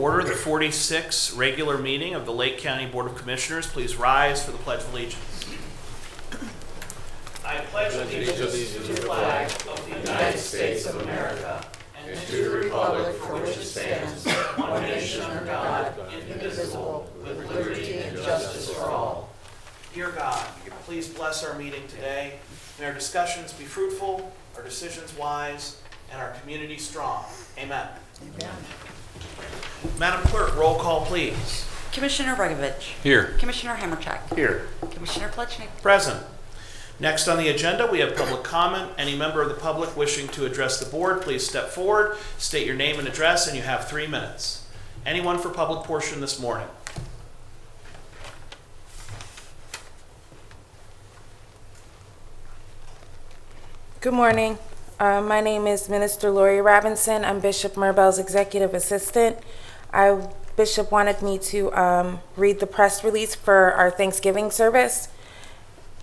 order the 46th regular meeting of the Lake County Board of Commissioners. Please rise for the Pledge of Allegiance. I pledge allegiance to the flag of the United States of America and to the republic for which it stands, one nation under God, indivisible, with liberty and justice for all. Dear God, please bless our meeting today. May our discussions be fruitful, our decisions wise, and our community strong. Amen. Amen. Madam Clerk, roll call, please. Commissioner Rogovich. Here. Commissioner Hammercheck. Here. Commissioner Plechnik. Present. Next on the agenda, we have public comment. Any member of the public wishing to address the board, please step forward, state your name and address, and you have 3 minutes. Anyone for public portion this morning? Good morning. My name is Minister Lori Robinson. I'm Bishop Merbel's executive assistant. Bishop wanted me to read the press release for our Thanksgiving service.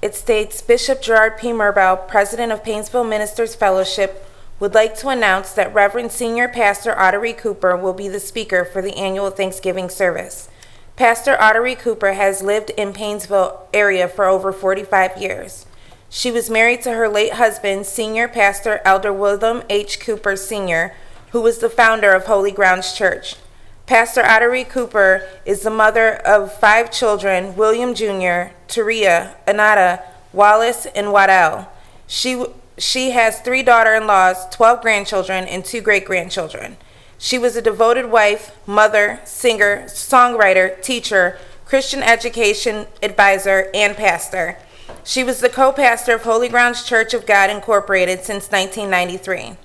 It states, Bishop Gerard P. Merbel, President of Painesville Ministers Fellowship, would like to announce that Reverend Senior Pastor Ottery Cooper will be the speaker for the annual Thanksgiving service. Pastor Ottery Cooper has lived in Painesville area for over 45 years. She was married to her late husband, Senior Pastor Elder William H. Cooper Sr., who was the founder of Holy Grounds Church. Pastor Ottery Cooper is the mother of 5 children, William Jr., Taria, Anata, Wallace, and Waddell. She has 3 daughter-in-laws, 12 grandchildren, and 2 great-grandchildren. She was a devoted wife, mother, singer, songwriter, teacher, Christian education advisor, and pastor. She was the co-pastor of Holy Grounds Church of God Incorporated since 1993.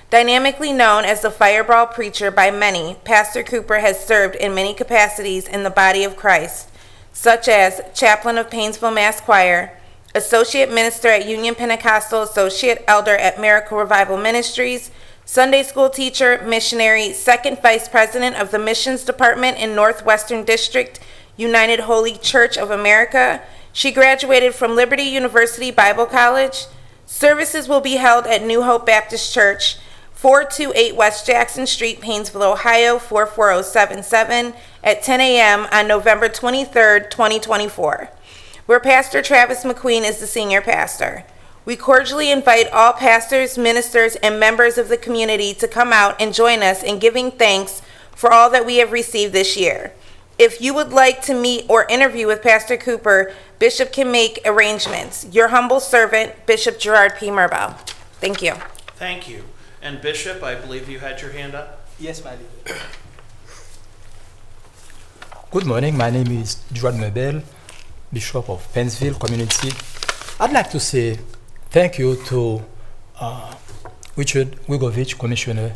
Dynamically known as the fireball preacher by many, Pastor Cooper has served in many capacities in the body of Christ, such as chaplain of Painesville Mass Choir, associate minister at Union Pentecostal, associate elder at Miracle Revival Ministries, Sunday school teacher, missionary, second vice president of the missions department in Northwestern District, United Holy Church of America. She graduated from Liberty University Bible College. Services will be held at New Hope Baptist Church, 428 West Jackson Street, Painesville, Ohio, 44077 at 10 a.m. on November 23rd, 2024, where Pastor Travis McQueen is the senior pastor. We cordially invite all pastors, ministers, and members of the community to come out and join us in giving thanks for all that we have received this year. If you would like to meet or interview with Pastor Cooper, Bishop can make arrangements. Your humble servant, Bishop Gerard P. Merbel. Thank you. Thank you. And Bishop, I believe you had your hand up. Yes, my leader. Good morning. My name is Gerard Merbel, Bishop of Painesville Community. I'd like to say thank you to Richard Wigovich, Commissioner,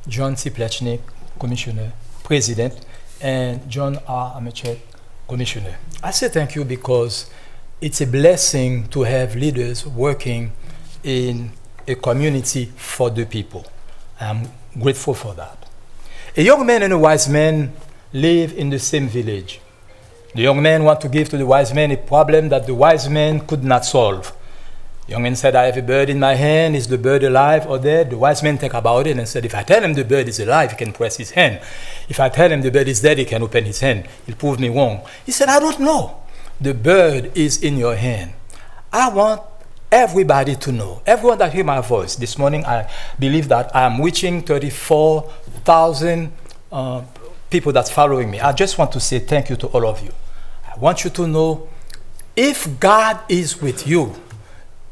John C. Plechnik, Commissioner, President, and John R. Hammercheck, Commissioner. I say thank you because it's a blessing to have leaders working in a community for the people. I'm grateful for that. A young man and a wise man live in the same village. The young man wants to give to the wise man a problem that the wise man could not solve. The young man said, I have a bird in my hand. Is the bird alive or dead? The wise man think about it and said, if I tell him the bird is alive, he can press his hand. If I tell him the bird is dead, he can open his hand. He'll prove me wrong. He said, I don't know. The bird is in your hand. I want everybody to know, everyone that hear my voice this morning, I believe that I am reaching 34,000 people that's following me. I just want to say thank you to all of you. I want you to know, if God is with you,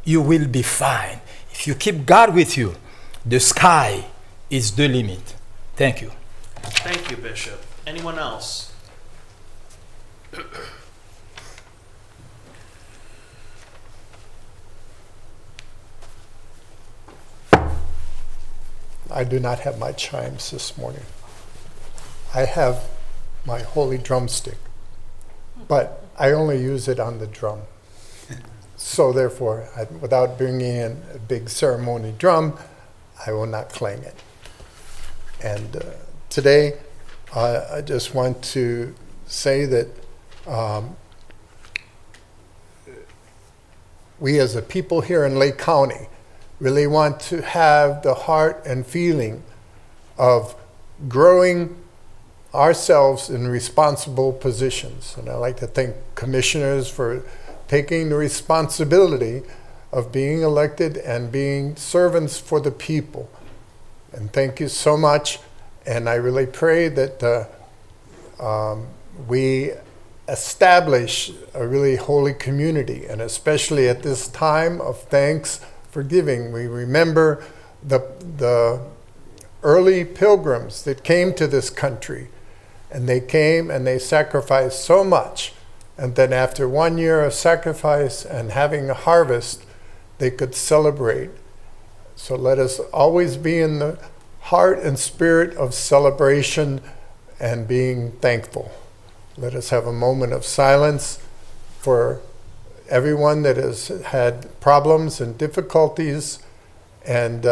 you will be fine. If you keep God with you, the sky is the limit. Thank you. Thank you, Bishop. Anyone else? I do not have my chimes this morning. I have my holy drumstick, but I only use it on the drum. So therefore, without bringing in a big ceremony drum, I will not clang it. And today, I just want to say that we as a people here in Lake County really want to have the heart and feeling of growing ourselves in responsible positions. And I'd like to thank commissioners for taking the responsibility of being elected and being servants for the people. And thank you so much. And I really pray that we establish a really holy community, and especially at this time of thanks for giving, we remember the early pilgrims that came to this country, and they came and they sacrificed so much, and then after 1 year of sacrifice and having a harvest, they could celebrate. So let us always be in the heart and spirit of celebration and being thankful. Let us have a moment of silence for everyone that has had problems and difficulties, and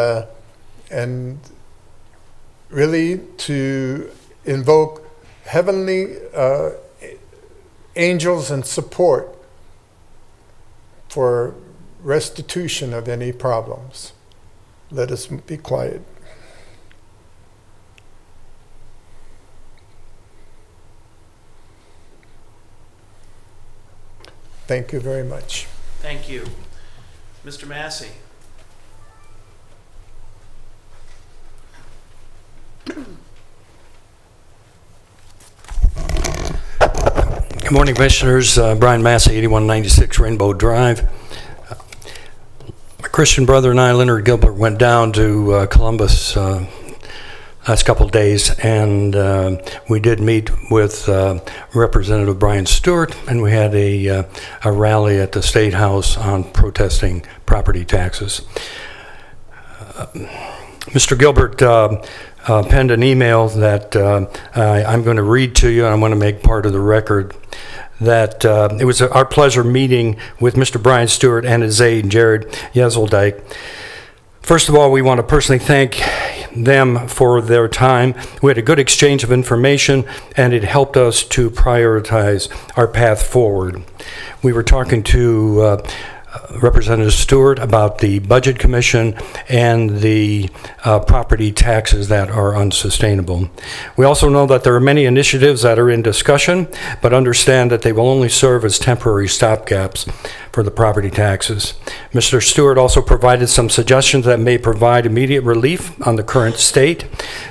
really to invoke heavenly angels and support for restitution of any problems. Let us be quiet. Thank you very much. Thank you. Mr. Massey. Good morning, Commissioners. Brian Massey, 8196 Rainbow Drive. My Christian brother and I, Leonard Gilbert, went down to Columbus last couple of days, and we did meet with Representative Brian Stewart, and we had a rally at the State House on protesting property taxes. Mr. Gilbert penned an email that I'm going to read to you, and I'm going to make part of the record. That it was our pleasure meeting with Mr. Brian Stewart and his aide, Jared Yeseldike. First of all, we want to personally thank them for their time. We had a good exchange of information, and it helped us to prioritize our path forward. We were talking to Representative Stewart about the Budget Commission and the property taxes that are unsustainable. We also know that there are many initiatives that are in discussion, but understand that they will only serve as temporary stopgaps for the property taxes. Mr. Stewart also provided some suggestions that may provide immediate relief on the current state.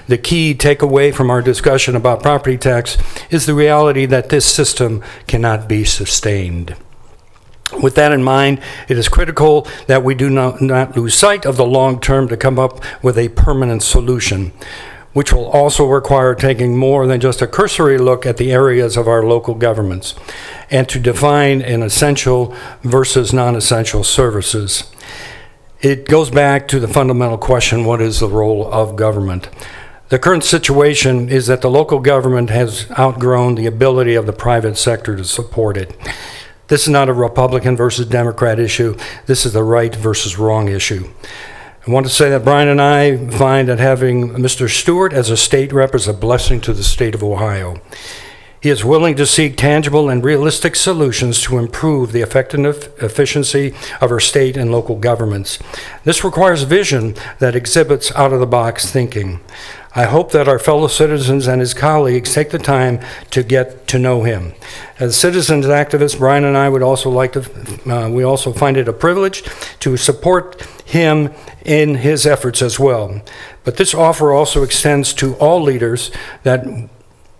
The key takeaway from our discussion about property tax is the reality that this system cannot be sustained. With that in mind, it is critical that we do not lose sight of the long term to come up with a permanent solution, which will also require taking more than just a cursory look at the areas of our local governments and to define an essential versus non-essential services. It goes back to the fundamental question, what is the role of government? The current situation is that the local government has outgrown the ability of the private sector to support it. This is not a Republican versus Democrat issue. This is the right versus wrong issue. I want to say that Brian and I find that having Mr. Stewart as a state rep is a blessing to the state of Ohio. He is willing to seek tangible and realistic solutions to improve the effectiveness, efficiency of our state and local governments. This requires vision that exhibits out-of-the-box thinking. I hope that our fellow citizens and his colleagues take the time to get to know him. As citizens activists, Brian and I would also like to, we also find it a privilege to support him in his efforts as well. But this offer also extends to all leaders that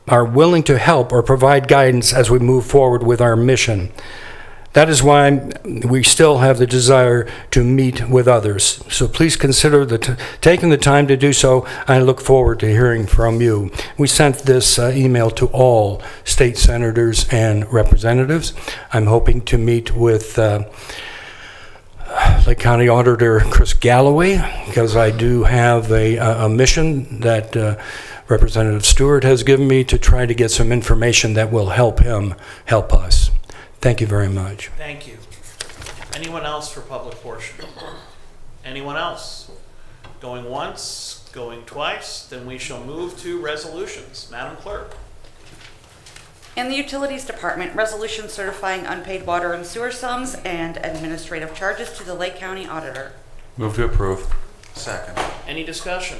are willing to help or provide guidance as we move forward with our mission. That is why we still have the desire to meet with others. So please consider taking the time to do so. I look forward to hearing from you. We sent this email to all state senators and representatives. I'm hoping to meet with Lake County Auditor Chris Galloway, because I do have a mission that Representative Stewart has given me to try to get some information that will help him help us. Thank you very much. Thank you. Anyone else for public portion? Anyone else? Going once, going twice, then we shall move to resolutions. Madam Clerk. In the Utilities Department, resolution certifying unpaid water and sewer sums and administrative charges to the Lake County Auditor. Move to approve. Second. Any discussion?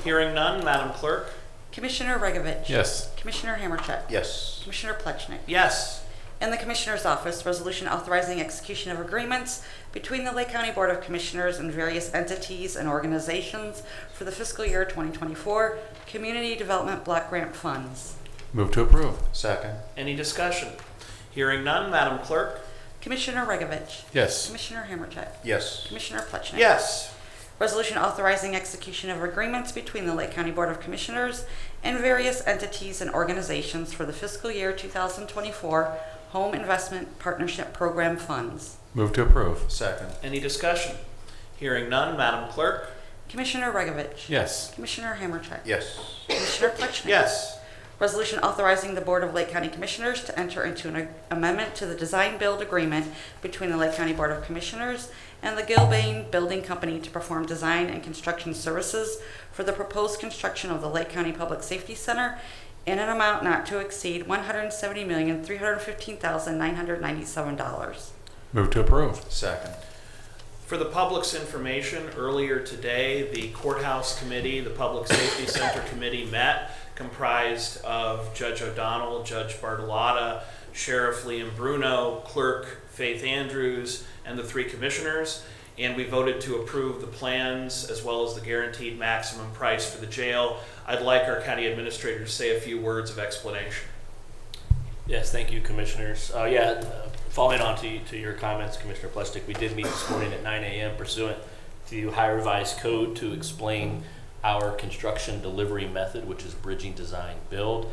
Hearing none, Madam Clerk. Commissioner Regovich. Yes. Commissioner Hammercheck. Yes. Commissioner Plechnik. Yes. In the Commissioner's Office, resolution authorizing execution of agreements between the Lake County Board of Commissioners and various entities and organizations for the fiscal year 2024 Community Development Block Grant Funds. Move to approve. Second. Any discussion? Hearing none, Madam Clerk? Commissioner Regovich. Yes. Commissioner Hammercheck. Yes. Commissioner Plechnik. Yes. Resolution authorizing execution of agreements between the Lake County Board of Commissioners and various entities and organizations for the fiscal year 2024 Home Investment Partnership Program funds. Move to approve. Second. Any discussion? Hearing none, Madam Clerk? Commissioner Regovich. Yes. Commissioner Hammercheck. Yes. Commissioner Plechnik. Yes. Resolution authorizing the Board of Lake County Commissioners to enter into an amendment to the design-build agreement between the Lake County Board of Commissioners and the Gilbane Building Company to perform design and construction services for the proposed construction of the Lake County Public Safety Center in an amount not to exceed $170,315,997. Move to approve. Second. For the public's information, earlier today, the Courthouse Committee, the Public Safety Center Committee met, comprised of Judge O'Donnell, Judge Bartolotta, Sheriff Liam Bruno, Clerk Faith Andrews, and the 3 commissioners. And we voted to approve the plans as well as the guaranteed maximum price for the jail. I'd like our county administrator to say a few words of explanation. Yes, thank you, commissioners. Following on to your comments, Commissioner Plechnik, we did meet this morning at 9 a.m. pursuant to Ohio Revised Code to explain our construction delivery method, which is bridging, design, build.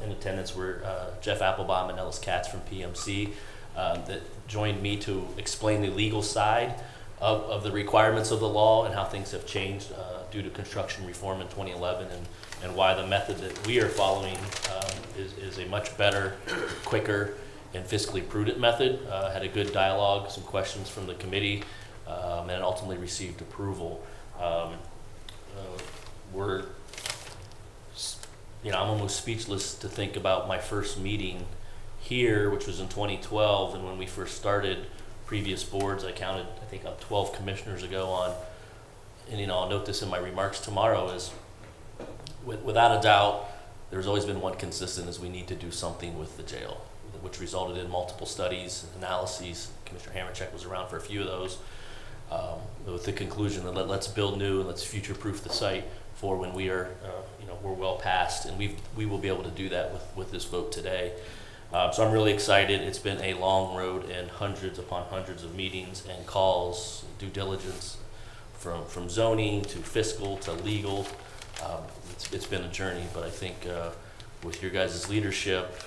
In attendance were Jeff Applebaum and Ellis Katz from PMC that joined me to explain the legal side of the requirements of the law and how things have changed due to construction reform in 2011 and why the method that we are following is a much better, quicker, and fiscally prudent method. Had a good dialogue, some questions from the committee, and ultimately received approval. I'm almost speechless to think about my first meeting here, which was in 2012, and when we first started previous boards, I counted, I think, up 12 commissioners ago on, and I'll note this in my remarks tomorrow, is without a doubt, there's always been one consistent, is we need to do something with the jail, which resulted in multiple studies, analyses. Commissioner Hammercheck was around for a few of those, with the conclusion that let's build new and let's future-proof the site for when we are, we're well past, and we will be able to do that with this vote today. So I'm really excited. It's been a long road and hundreds upon hundreds of meetings and calls, due diligence, from zoning to fiscal to legal. It's been a journey, but I think with your guys' leadership,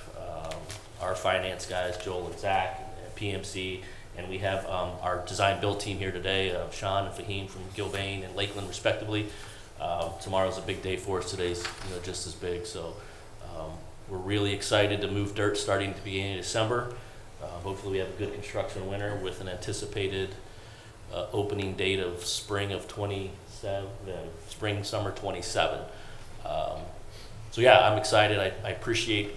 our finance guys, Joel and Zach, and PMC, and we have our design build team here today, Sean and Fahim from Gilbane and Lakeland respectively. Tomorrow's a big day for us. Today's just as big. So we're really excited to move dirt starting at the beginning of December. Hopefully we have a good construction winter with an anticipated opening date of spring of 27, summer 27. So yeah, I'm excited. I appreciate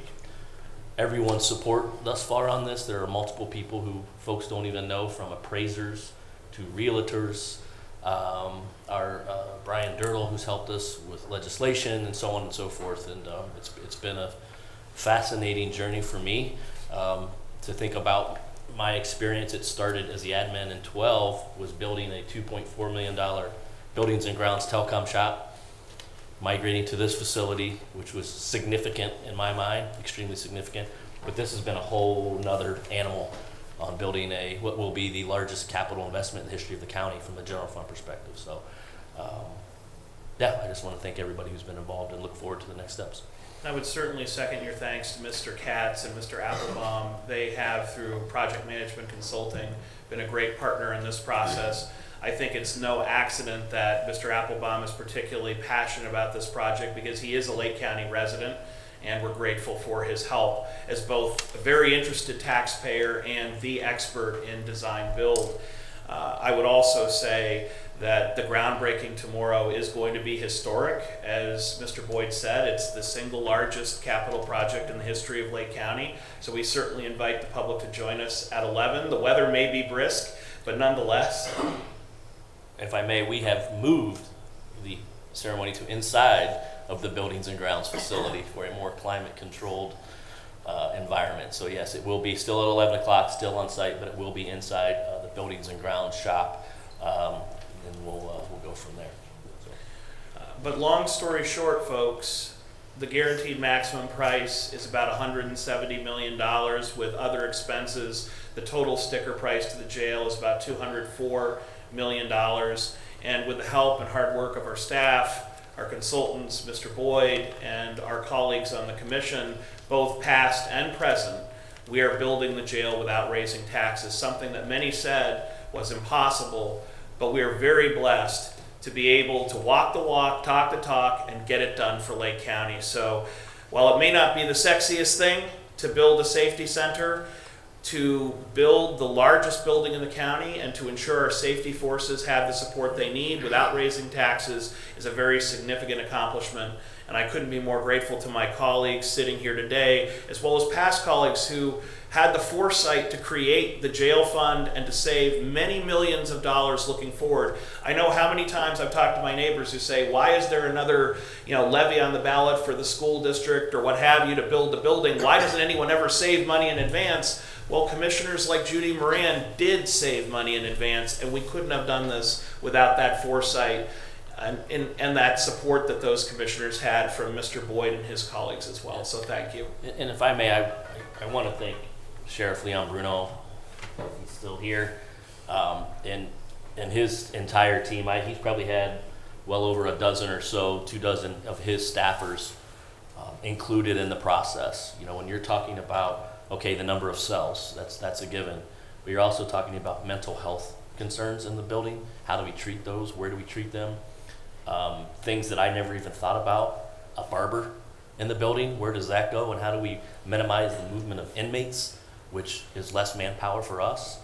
everyone's support thus far on this. There are multiple people who folks don't even know, from appraisers to realtors. Our Brian Dirtle, who's helped us with legislation and so on and so forth, and it's been a fascinating journey for me to think about my experience. It started as the admin in 12, was building a $2.4 million buildings and grounds telecom shop, migrating to this facility, which was significant in my mind, extremely significant. But this has been a whole nother animal on building what will be the largest capital investment in the history of the county from the general fund perspective. So, I just want to thank everybody who's been involved and look forward to the next steps. I would certainly second your thanks to Mr. Katz and Mr. Applebaum. They have, through Project Management Consulting, been a great partner in this process. I think it's no accident that Mr. Applebaum is particularly passionate about this project, because he is a Lake County resident, and we're grateful for his help as both a very interested taxpayer and the expert in design build. I would also say that the groundbreaking tomorrow is going to be historic. As Mr. Boyd said, it's the single largest capital project in the history of Lake County. So we certainly invite the public to join us at 11. The weather may be brisk, but nonetheless. If I may, we have moved the ceremony to inside of the buildings and grounds facility for a more climate-controlled environment. So yes, it will be still at 11 o'clock, still on site, but it will be inside the buildings and grounds shop, and we'll go from there. So. But long story short, folks, the guaranteed maximum price is about $170 million with other expenses. The total sticker price to the jail is about $204 million. And with the help and hard work of our staff, our consultants, Mr. Boyd, and our colleagues on the commission, both past and present, we are building the jail without raising taxes, something that many said was impossible, but we are very blessed to be able to walk the walk, talk the talk, and get it done for Lake County. So while it may not be the sexiest thing to build a safety center, to build the largest building in the county and to ensure our safety forces have the support they need without raising taxes is a very significant accomplishment. And I couldn't be more grateful to my colleagues sitting here today, as well as past colleagues who had the foresight to create the jail fund and to save many millions of dollars looking forward. I know how many times I've talked to my neighbors who say, why is there another levy on the ballot for the school district or what have you to build the building? Why doesn't anyone ever save money in advance? Well, commissioners like Judy Moran did save money in advance, and we couldn't have done this without that foresight and that support that those commissioners had from Mr. Boyd and his colleagues as well. So thank you. And if I may, I want to thank Sheriff Leon Bruno, he's still here, and his entire team. He's probably had well over a dozen or so, 24 of his staffers included in the process. When you're talking about, okay, the number of cells, that's a given, but you're also talking about mental health concerns in the building. How do we treat those? Where do we treat them? Things that I never even thought about. A barber in the building, where does that go? And how do we minimize the movement of inmates, which is less manpower for us,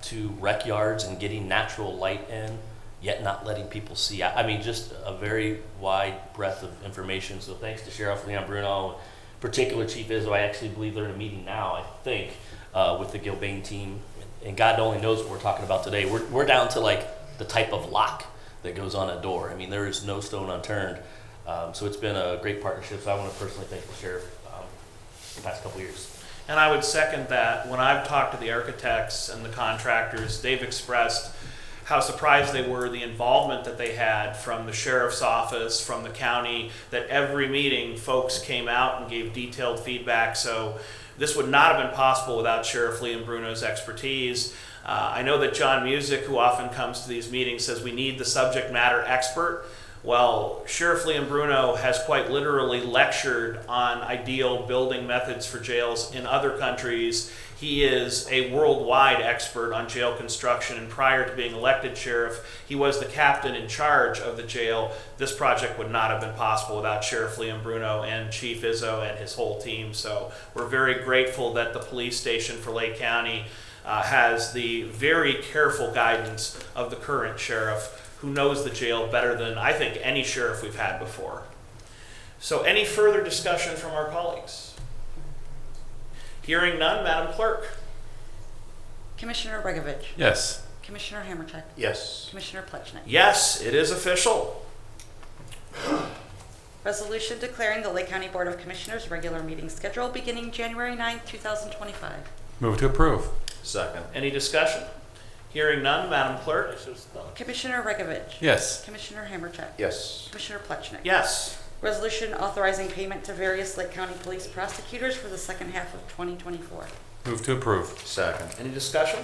to rec yards and getting natural light in, yet not letting people see. I mean, just a very wide breadth of information. So thanks to Sheriff Leon Bruno, particular Chief Izzo. I actually believe they're in a meeting now, I think, with the Gilbane team. And God only knows what we're talking about today. We're down to like the type of lock that goes on a door. I mean, there is no stone unturned. So it's been a great partnership. So I want to personally thank the Sheriff the past couple years. And I would second that. When I've talked to the architects and the contractors, they've expressed how surprised they were, the involvement that they had from the sheriff's office, from the county, that every meeting folks came out and gave detailed feedback. So this would not have been possible without Sheriff Leon Bruno's expertise. I know that John Music, who often comes to these meetings, says we need the subject matter expert. Well, Sheriff Leon Bruno has quite literally lectured on ideal building methods for jails in other countries. He is a worldwide expert on jail construction, and prior to being elected sheriff, he was the captain in charge of the jail. This project would not have been possible without Sheriff Leon Bruno and Chief Izzo and his whole team. So we're very grateful that the police station for Lake County has the very careful guidance of the current sheriff, who knows the jail better than I think any sheriff we've had before. So any further discussion from our colleagues? Hearing none, Madam Clerk. Commissioner Regovich. Yes. Commissioner Hammercheck. Yes. Commissioner Plechnik. Yes, it is official. Resolution declaring the Lake County Board of Commissioners regular meeting schedule beginning January 9th, 2025. Move to approve. Second. Any discussion? Hearing none, Madam Clerk. Commissioner Regovich. Yes. Commissioner Hammercheck. Yes. Commissioner Plechnik. Yes. Resolution authorizing payment to various Lake County police prosecutors for the second half of 2024. Move to approve. Second. Any discussion?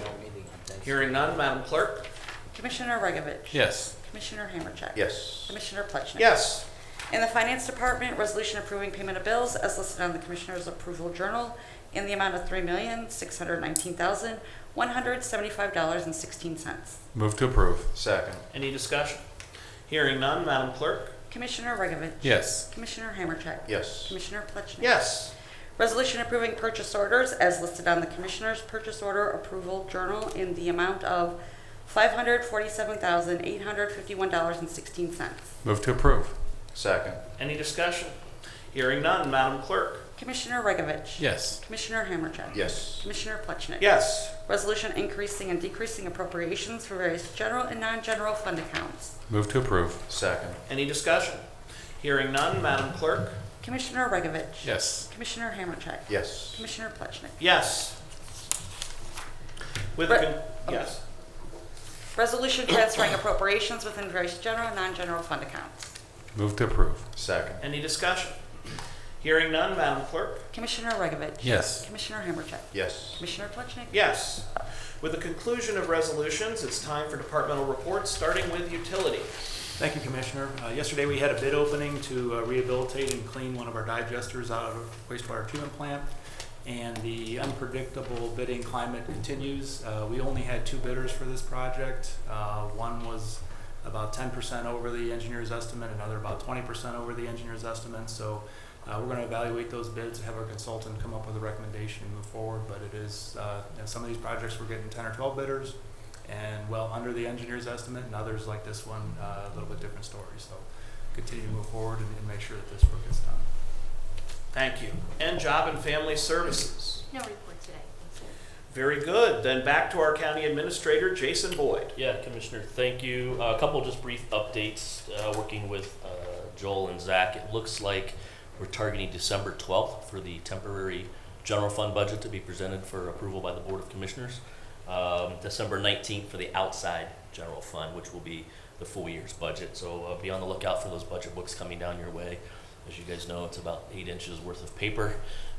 Hearing none, Madam Clerk. Commissioner Regovich. Yes. Commissioner Hammercheck. Yes. Commissioner Plechnik. Yes. In the Finance Department, resolution approving payment of bills as listed on the Commissioner's Approval Journal in the amount of $3,619,175.16. Move to approve. Second. Any discussion? Hearing none, Madam Clerk. Commissioner Regovich. Yes. Commissioner Hammercheck. Yes. Commissioner Plechnik. Yes. Resolution approving purchase orders as listed on the Commissioner's Purchase Order Approval Journal in the amount of $547,851.16. Move to approve. Second. Any discussion? Hearing none, Madam Clerk. Commissioner Regovich. Yes. Commissioner Hammercheck. Yes. Commissioner Plechnik. Yes. Resolution increasing and decreasing appropriations for various general and non-general fund accounts. Move to approve. Second. Any discussion? Hearing none, Madam Clerk? Commissioner Regovich. Yes. Commissioner Hammercheck. Yes. Commissioner Plechnik. Yes. With yes. Resolution transferring appropriations within various general and non-general fund accounts. Move to approve. Second. Any discussion? Hearing none, Madam Clerk? Commissioner Regovich. Yes. Commissioner Hammercheck. Yes. Commissioner Plechnik. Yes. With the conclusion of resolutions, it's time for departmental reports, starting with utility. Thank you, Commissioner. Yesterday, we had a bid opening to rehabilitate and clean one of our digesters out of a wastewater treatment plant, and the unpredictable bidding climate continues. We only had 2 bidders for this project. One was about 10% over the engineer's estimate, another about 20% over the engineer's estimate. So we're going to evaluate those bids, have our consultant come up with a recommendation and move forward. But it is, some of these projects we're getting 10 or 12 bidders, and well under the engineer's estimate, and others like this one, a little bit different story. So continue to move forward and make sure that this work is done. Thank you. And Job and Family Services. No report today. Very good. Then back to our County Administrator, Jason Boyd. Yeah, Commissioner, thank you. A couple just brief updates, working with Joel and Zach. It looks like we're targeting December 12th for the temporary general fund budget to be presented for approval by the Board of Commissioners. December 19th for the outside general fund, which will be the full year's budget. So be on the lookout for those budget books coming down your way. As you guys know, it's about 8 inches worth of paper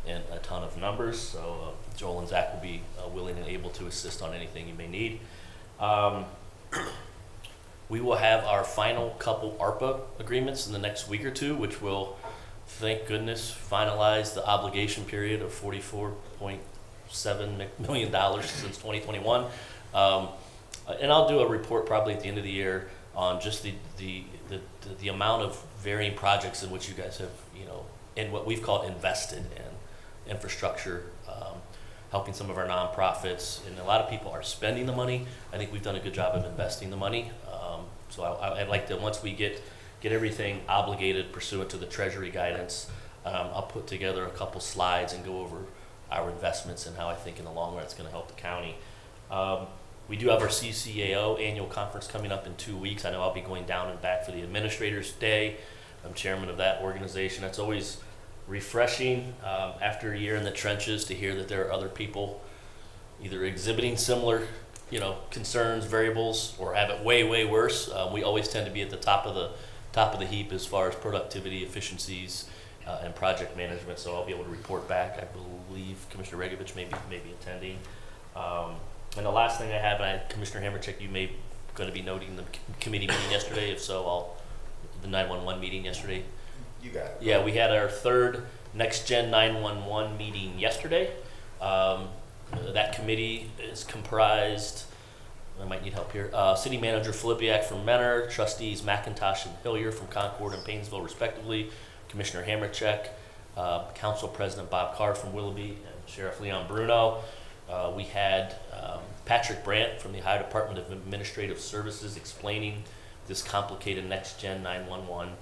and a ton of numbers. So Joel and Zach will be willing and able to assist on anything you may need. We will have our final couple ARPA agreements in the next week or two, which will, thank goodness, finalize the obligation period of $44.7 million since 2021. And I'll do a report probably at the end of the year on just the amount of varying projects in which you guys have, in what we've called invested in infrastructure, helping some of our nonprofits, and a lot of people are spending the money. I think we've done a good job of investing the money. So I'd like to, once we get everything obligated pursuant to the Treasury guidance, I'll put together a couple slides and go over our investments and how I think in the long run it's going to help the county. We do have our CCAO annual conference coming up in 2 weeks. I know I'll be going down and back for the Administrators Day. I'm chairman of that organization. It's always refreshing after a year in the trenches to hear that there are other people either exhibiting similar concerns, variables, or have it way, way worse. We always tend to be at the top of the heap as far as productivity, efficiencies, and project management. So I'll be able to report back. I believe Commissioner Regovich may be attending. And the last thing I have, Commissioner Hammercheck, you may going to be noting the committee meeting yesterday. If so, the 911 meeting yesterday. You got it. Yeah, we had our third Next Gen 911 meeting yesterday. That committee is comprised, I might need help here, City Manager Filipiak from Mentor, Trustees McIntosh and Hillier from Concord and Paynesville respectively, Commissioner Hammercheck, Council President Bob Carr from Willoughby, and Sheriff Leon Bruno. We had Patrick Brandt from the Ohio Department of Administrative Services explaining this complicated Next Gen 911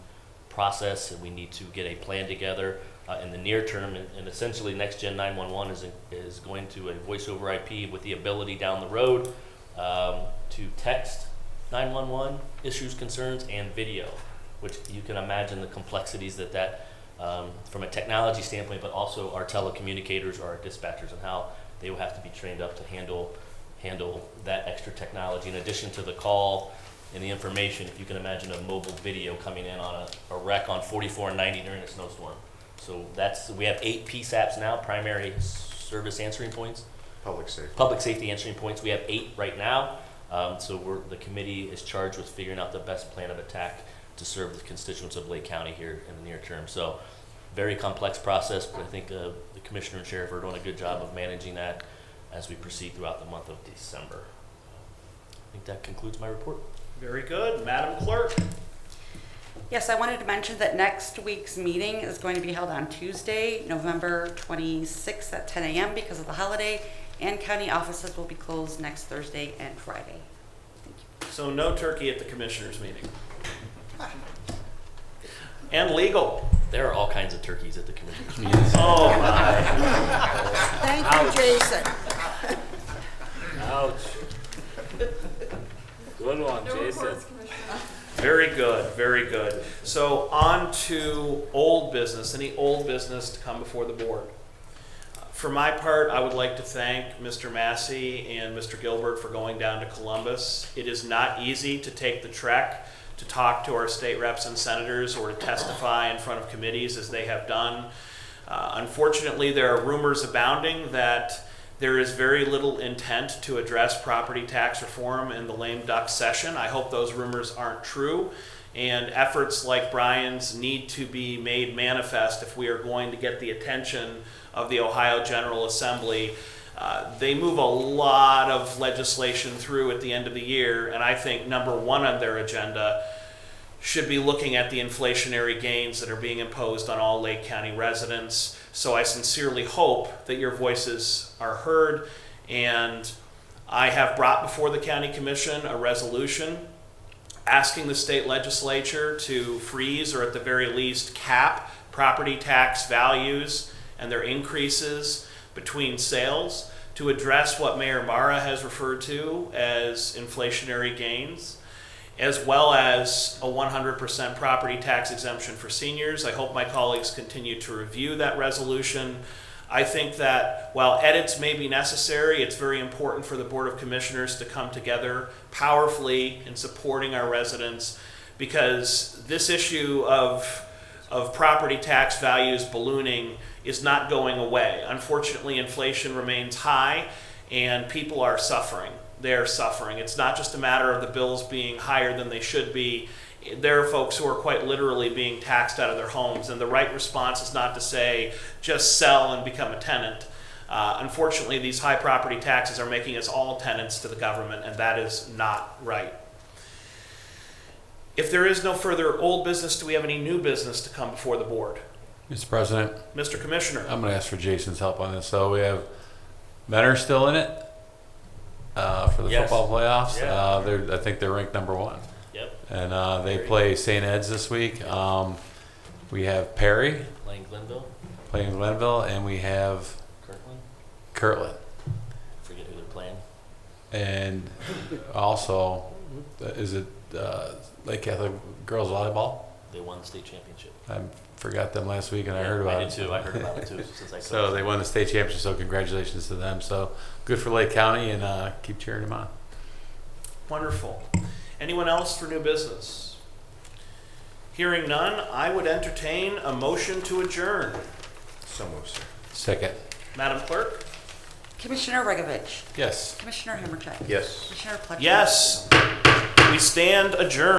process, and we need to get a plan together in the near term. And essentially, Next Gen 911 is going to a voice over IP with the ability down the road to text 911 issues, concerns, and video, which you can imagine the complexities that from a technology standpoint, but also our telecommunicators or our dispatchers and how they will have to be trained up to handle that extra technology in addition to the call and the information. If you can imagine a mobile video coming in on a wreck on 44 and 90 during a snowstorm. So we have 8 PSAPs now, primary service answering points. Public safety answering points. We have 8 right now. So the committee is charged with figuring out the best plan of attack to serve the constituents of Lake County here in the near term. So very complex process, but I think the commissioner and sheriff are doing a good job of managing that as we proceed throughout the month of December. I think that concludes my report. Very good. Madam Clerk. Yes, I wanted to mention that next week's meeting is going to be held on Tuesday, November 26th at 10 a.m. because of the holiday, and county offices will be closed next Thursday and Friday. Thank you. So no turkey at the commissioners meeting. And legal. There are all kinds of turkeys at the commissioners meeting. Oh my. Thank you, Jason. Ouch. Good one, Jason. Very good, very good. So on to old business, any old business to come before the board. For my part, I would like to thank Mr. Massey and Mr. Gilbert for going down to Columbus. It is not easy to take the trek to talk to our state reps and senators or to testify in front of committees as they have done. Unfortunately, there are rumors abounding that there is very little intent to address property tax reform in the lame duck session. I hope those rumors aren't true, and efforts like Brian's need to be made manifest if we are going to get the attention of the Ohio General Assembly. They move a lot of legislation through at the end of the year, and I think number one on their agenda should be looking at the inflationary gains that are being imposed on all Lake County residents. So I sincerely hope that your voices are heard, and I have brought before the County Commission a resolution asking the state legislature to freeze or at the very least cap property tax values and their increases between sales to address what Mayor Mara has referred to as inflationary gains, as well as a 100% property tax exemption for seniors. I hope my colleagues continue to review that resolution. I think that while edits may be necessary, it's very important for the Board of Commissioners to come together powerfully in supporting our residents, because this issue of property tax values ballooning is not going away. Unfortunately, inflation remains high and people are suffering. They're suffering. It's not just a matter of the bills being higher than they should be. There are folks who are quite literally being taxed out of their homes, and the right response is not to say, just sell and become a tenant. Unfortunately, these high property taxes are making us all tenants to the government, and that is not right. If there is no further old business, do we have any new business to come before the board? Mr. President, Mr. Commissioner. I'm going to ask for Jason's help on this. So we have Mentor still in it for the Yes. football playoffs. Yeah. I think they're ranked number 1. Yep. And they play St. Ed's this week. We have Perry Lane Glenville, playing Glenville, and we have Kirkland. Kirtland. Forget who they're playing. And also, is it Lake Catholic girls volleyball? They won the state championship. I forgot them last week, and I heard about I it. did too. I heard about it too. Since I So they won the state championship, so congratulations to them. So good for Lake County, and keep cheering them on. Wonderful. Anyone else for new business? Hearing none, I would entertain a motion to adjourn. So moved, sir. Second. Madam Clerk? Commissioner Regovich, Yes. Commissioner Hammercheck. Yes. Commissioner Pletcher. Yes. We stand adjourned.